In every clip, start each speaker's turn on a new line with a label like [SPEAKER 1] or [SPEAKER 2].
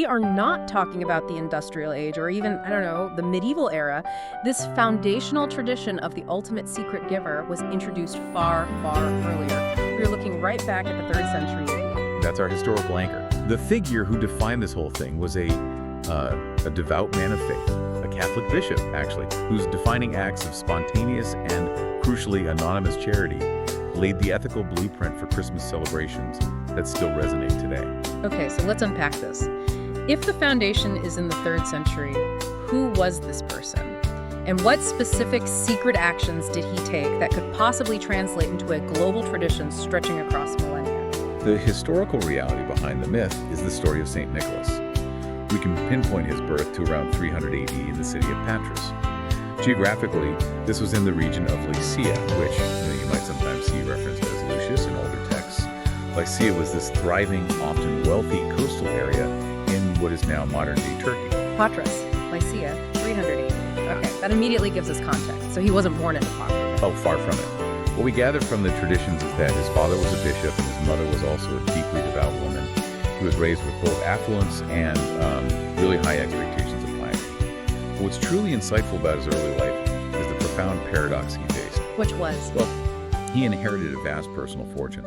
[SPEAKER 1] We are not talking about the industrial age or even, I don't know, the medieval era. This foundational tradition of the ultimate secret giver was introduced far, far earlier. We're looking right back at the 3rd century AD.
[SPEAKER 2] That's our historical anchor. The figure who defined this whole thing was a devout man of faith, a Catholic bishop, actually, whose defining acts of spontaneous and, crucially, anonymous charity laid the ethical blueprint for Christmas celebrations that still resonate today.
[SPEAKER 1] Okay, so let's unpack this. If the foundation is in the 3rd century, who was this person? And what specific secret actions did he take that could possibly translate into a global tradition stretching across millennia?
[SPEAKER 2] The historical reality behind the myth is the story of St. Nicholas. We can pinpoint his birth to around 300 AD in the city of Patras. Geographically, this was in the region of Lycia, which you might sometimes see referenced as Lucius in older texts. Lycia was this thriving, often wealthy coastal area in what is now modern-day Turkey.
[SPEAKER 1] Patras, Lycia, 300 AD. Okay, that immediately gives us context. So he wasn't born in a Patras.
[SPEAKER 2] Oh, far from it. What we gather from the traditions is that his father was a bishop and his mother was also a deeply devout woman. He was raised with both affluence and really high expectations of piety. But what's truly insightful about his early life is the profound paradox he faced.
[SPEAKER 1] Which was?
[SPEAKER 2] Well, he inherited a vast personal fortune.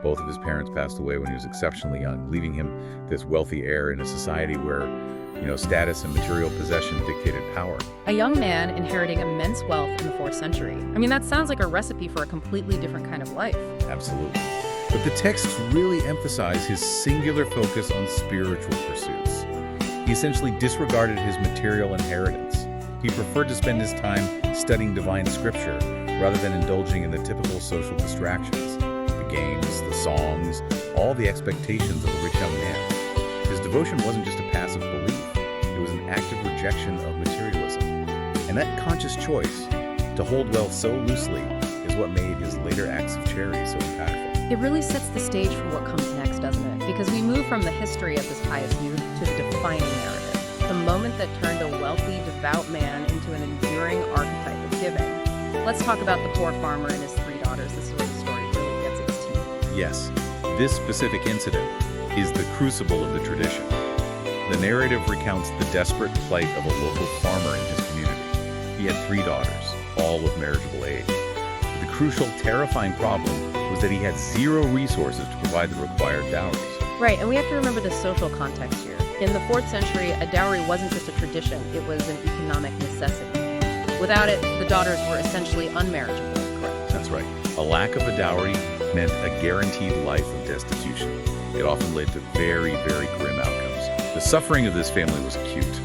[SPEAKER 2] Both of his parents passed away when he was exceptionally young, leaving him this wealthy heir in a society where, status and material possession dictated power.
[SPEAKER 1] A young man inheriting immense wealth in the 4th century. I mean, that sounds like a recipe for a completely different kind of life.
[SPEAKER 2] Absolutely. But the texts really emphasize his singular focus on spiritual pursuits. He essentially disregarded his material inheritance. He preferred to spend his time studying divine scripture rather than indulging in the typical social distractions, the games, the songs, all the expectations of a rich young man. His devotion wasn't just a passive belief. It was an active rejection of materialism. And that conscious choice to hold wealth so loosely is what made his later acts of charity so impactful.
[SPEAKER 1] It really sets the stage for what comes next, doesn't it? Because we move from the history of this pious youth to the defining narrative, the moment that turned a wealthy, devout man into an enduring archetype of giving. Let's talk about the poor farmer and his 3 daughters. This is where the story really gets its teeth.
[SPEAKER 2] Yes, this specific incident is the crucible of the tradition. The narrative recounts the desperate plight of a local farmer in his community. He had 3 daughters, all of marriageable age. The crucial, terrifying problem was that he had 0 resources to provide the required dowries.
[SPEAKER 1] Right, and we have to remember the social context here. In the 4th century, a dowry wasn't just a tradition, it was an economic necessity. Without it, the daughters were essentially unmarriageable, correct?
[SPEAKER 2] That's right. A lack of a dowry meant a guaranteed life of destitution. It often led to very, very grim outcomes. The suffering of this family was acute.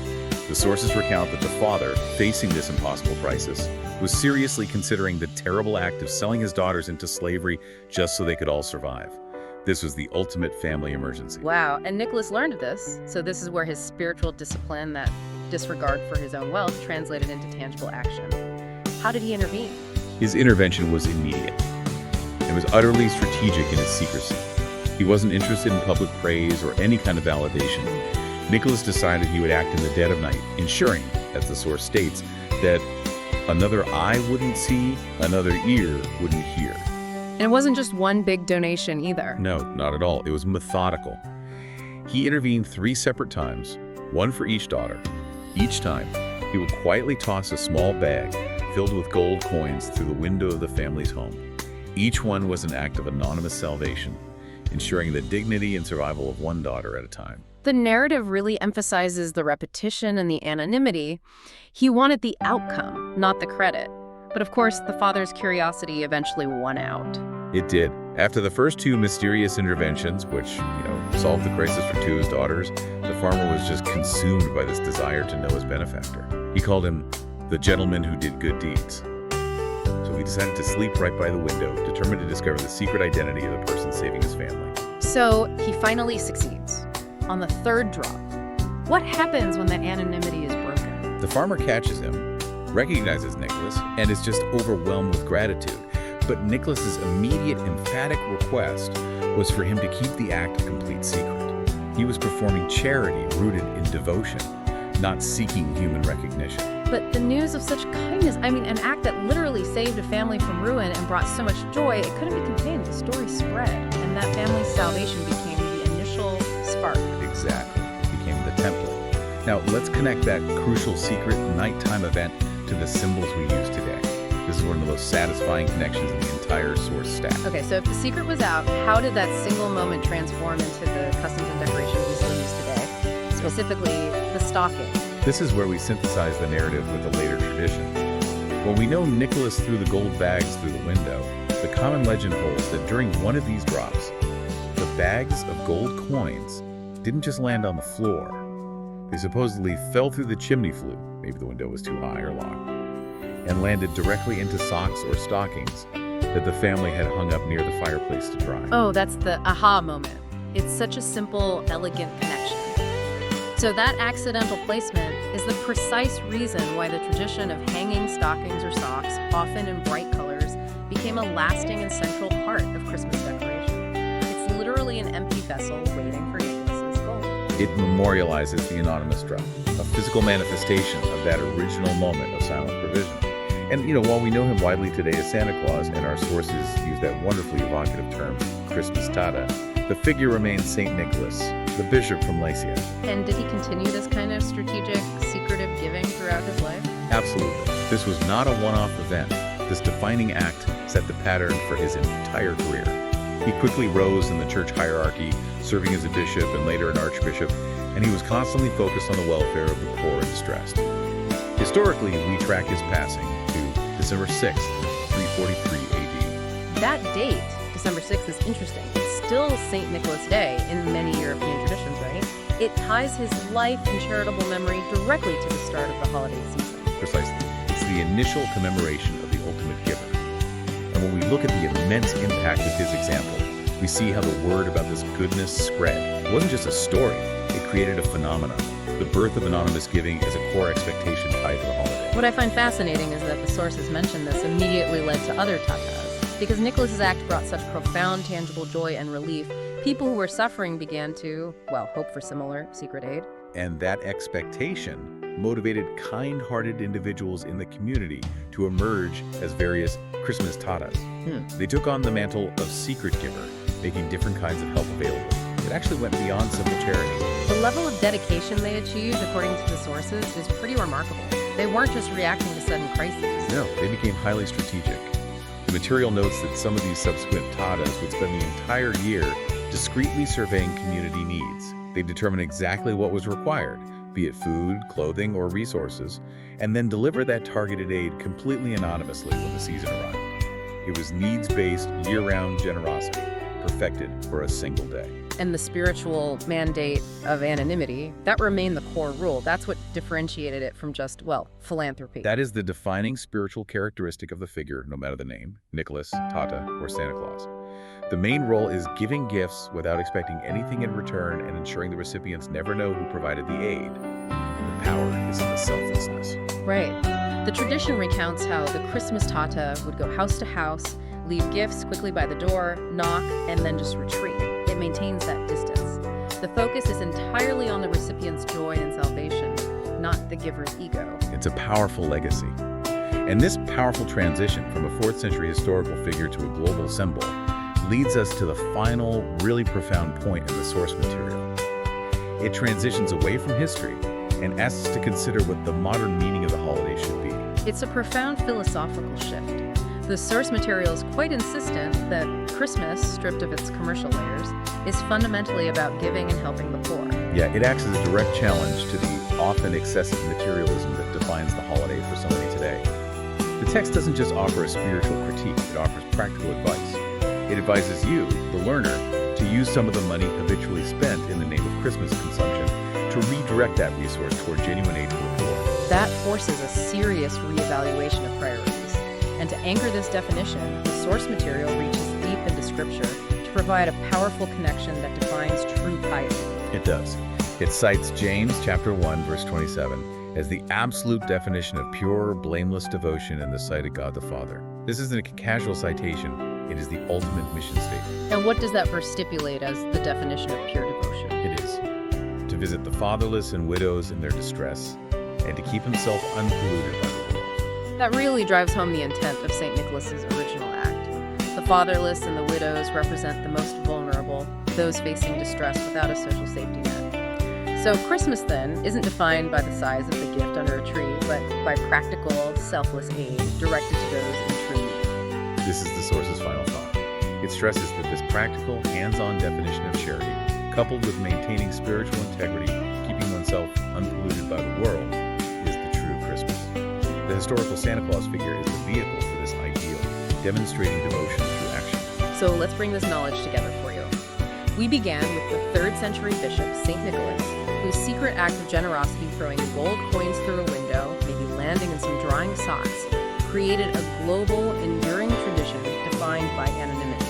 [SPEAKER 2] The sources recount that the father, facing this impossible crisis, was seriously considering the terrible act of selling his daughters into slavery just so they could all survive. This was the ultimate family emergency.
[SPEAKER 1] Wow, and Nicholas learned of this, so this is where his spiritual discipline, that disregard for his own wealth, translated into tangible action. How did he intervene?
[SPEAKER 2] His intervention was immediate. It was utterly strategic in its secrecy. He wasn't interested in public praise or any kind of validation. Nicholas decided he would act in the dead of night, ensuring, as the source states, that another eye wouldn't see, another ear wouldn't hear.
[SPEAKER 1] And it wasn't just one big donation either.
[SPEAKER 2] No, not at all. It was methodical. He intervened 3 separate times, one for each daughter. Each time, he would quietly toss a small bag filled with gold coins through the window of the family's home. Each one was an act of anonymous salvation, ensuring the dignity and survival of one daughter at a time.
[SPEAKER 1] The narrative really emphasizes the repetition and the anonymity. He wanted the outcome, not the credit. But of course, the father's curiosity eventually won out.
[SPEAKER 2] It did. After the first 2 mysterious interventions, which, solved the crisis for 2 of his daughters, the farmer was just consumed by this desire to know his benefactor. He called him the gentleman who did good deeds. So he decided to sleep right by the window, determined to discover the secret identity of the person saving his family.
[SPEAKER 1] So he finally succeeds. On the 3rd drop, what happens when the anonymity is broken?
[SPEAKER 2] The farmer catches him, recognizes Nicholas, and is just overwhelmed with gratitude. But Nicholas's immediate, emphatic request was for him to keep the act a complete secret. He was performing charity rooted in devotion, not seeking human recognition.
[SPEAKER 1] But the news of such kindness, an act that literally saved a family from ruin and brought so much joy, it couldn't be contained. The story spread, and that family's salvation became the initial spark.
[SPEAKER 2] Exactly. It became Now, let's connect that crucial secret nighttime event to the symbols we use today. This is one of the most satisfying connections in the entire source stack.
[SPEAKER 1] Okay, so if the secret was out, how did that single moment transform into the customs and decorations we still use today? Specifically, the stocking.
[SPEAKER 2] This is where we synthesize the narrative with a later tradition. While we know Nicholas threw the gold bags through the window, the common legend holds that during one of these drops, the bags of gold coins didn't just land on the floor. They supposedly fell through the chimney flue, maybe the window was too high or locked, and landed directly into socks or stockings that the family had hung up near the fireplace to dry.
[SPEAKER 1] Oh, that's the aha moment. It's such a simple, elegant connection. So that accidental placement is the precise reason why the tradition of hanging stockings or socks, often in bright colors, became a lasting and central part of Christmas decoration. It's literally an empty vessel waiting for Nicholas's gold.
[SPEAKER 2] It memorializes the anonymous drop, a physical manifestation of that original moment of silent provision. And, while we know him widely today as Santa Claus, and our sources use that wonderfully evocative term, Christmas Tata, the figure remains St. Nicholas, the bishop from Elselah.
[SPEAKER 1] And did he continue this kind of strategic, secretive giving throughout his life?
[SPEAKER 2] Absolutely. This was not a one-off event. This defining act set the pattern for his entire career. He quickly rose in the church hierarchy, serving as a bishop and later an archbishop, and he was constantly focused on the welfare of the poor and distressed. Historically, we track his passing to December 6th, 343 AD.
[SPEAKER 1] That date, December 6th, is interesting. It's still St. Nicholas Day in many European traditions, right? It ties his life and charitable memory directly to the start of the holiday season.
[SPEAKER 2] Precisely. It's the initial commemoration of the ultimate giver. And when we look at the immense impact of his example, we see how the word about this goodness spread. It wasn't just a story, it created a phenomenon. The birth of anonymous giving is a core expectation tied to the holiday.
[SPEAKER 1] What I find fascinating is that the sources mention this immediately led to other tatas. Because Nicholas's act brought such profound, tangible joy and relief, people who were suffering began to, hope for similar secret aid.
[SPEAKER 2] And that expectation motivated kind-hearted individuals in the community to emerge as various Christmas tatas. They took on the mantle of secret giver, making different kinds of help available. It actually went beyond simple charity.
[SPEAKER 1] The level of dedication they achieved, according to the sources, is pretty remarkable. They weren't just reacting to sudden crises.
[SPEAKER 2] No, they became highly strategic. The material notes that some of these subsequent tatas would spend the entire year discreetly surveying community needs. They determined exactly what was required, be it food, clothing, or resources, and then deliver that targeted aid completely anonymously when the season arrived. It was needs-based, year-round generosity, perfected for a single day.
[SPEAKER 1] And the spiritual mandate of anonymity, that remained the core rule. That's what differentiated it from just, philanthropy.
[SPEAKER 2] That is the defining spiritual characteristic of the figure, no matter the name, Nicholas, Tata, or Santa Claus. The main role is giving gifts without expecting anything in return and ensuring the recipients never know who provided the aid. The power is in the selflessness.
[SPEAKER 1] Right. The tradition recounts how the Christmas Tata would go house to house, leave gifts quickly by the door, knock, and then just retreat. It maintains that distance. The focus is entirely on the recipient's joy and salvation, not the giver's ego.
[SPEAKER 2] It's a powerful legacy. And this powerful transition from a 4th century historical figure to a global symbol leads us to the final, really profound point in the source material. It transitions away from history and asks us to consider what the modern meaning of the holiday should be.
[SPEAKER 1] It's a profound philosophical shift. The source material is quite insistent that Christmas, stripped of its commercial layers, is fundamentally about giving and helping the poor.
[SPEAKER 2] Yeah, it acts as a direct challenge to the often excessive materialism that defines the holiday for so many today. The text doesn't just offer a spiritual critique, it offers practical advice. It advises you, the learner, to use some of the money habitually spent in the name of Christmas consumption to redirect that resource toward genuine aid to the poor.
[SPEAKER 1] That forces a serious reevaluation of priorities. And to anchor this definition, the source material reaches deep into Scripture to provide a powerful connection that defines true piety.
[SPEAKER 2] It does. It cites James chapter 1, verse 27 as the absolute definition of pure, blameless devotion in the sight of God the Father. This isn't a casual citation. It is the ultimate mission statement.
[SPEAKER 1] And what does that verse stipulate as the definition of pure devotion?
[SPEAKER 2] It is to visit the fatherless and widows in their distress and to keep himself unpolluted by the world.
[SPEAKER 1] That really drives home the intent of St. Nicholas's original act. The fatherless and the widows represent the most vulnerable, those facing distress without a social safety net. So Christmas, then, isn't defined by the size of the gift under a tree, but by practical, selfless aid directed to those in true need.
[SPEAKER 2] This is the source's final thought. It stresses that this practical, hands-on definition of charity, coupled with maintaining spiritual integrity, keeping oneself unpolluted by the world, is the true Christmas. The historical Santa Claus figure is the vehicle for this ideal, demonstrating devotion through action.
[SPEAKER 1] So let's bring this knowledge together for you. We began with the 3rd century bishop, St. Nicholas, whose secret act of generosity, throwing gold coins through a window, maybe landing in some drying socks, created a global, enduring tradition defined by anonymity.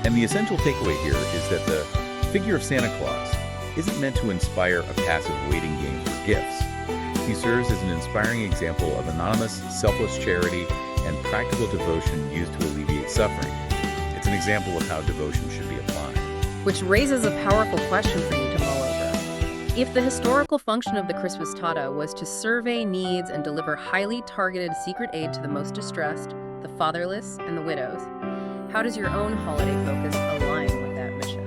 [SPEAKER 2] And the essential takeaway here is that the figure of Santa Claus isn't meant to inspire a passive waiting game for gifts. He serves as an inspiring example of anonymous, selfless charity and practical devotion used to alleviate suffering. It's an example of how devotion should be applied.
[SPEAKER 1] Which raises a powerful question for you to mull over. If the historical function of the Christmas Tata was to survey needs and deliver highly targeted secret aid to the most distressed, the fatherless, and the widows, how does your own holiday focus align with that mission?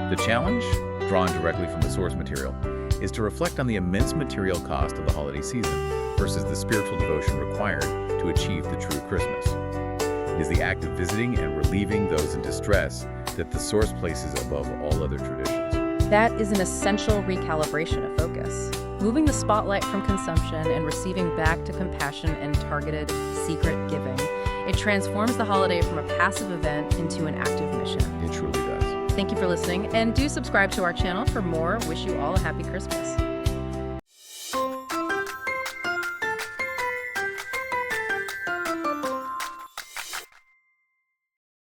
[SPEAKER 2] The challenge, drawn directly from the source material, is to reflect on the immense material cost of the holiday season versus the spiritual devotion required to achieve the true Christmas. It is the act of visiting and relieving those in distress that the source places above all other traditions.
[SPEAKER 1] That is an essential recalibration of focus, moving the spotlight from consumption and receiving back to compassion and targeted, secret giving. It transforms the holiday from a passive event into an active mission.
[SPEAKER 2] It truly does.
[SPEAKER 1] Thank you for listening, and do subscribe to our channel for more. Wish you all a happy Christmas.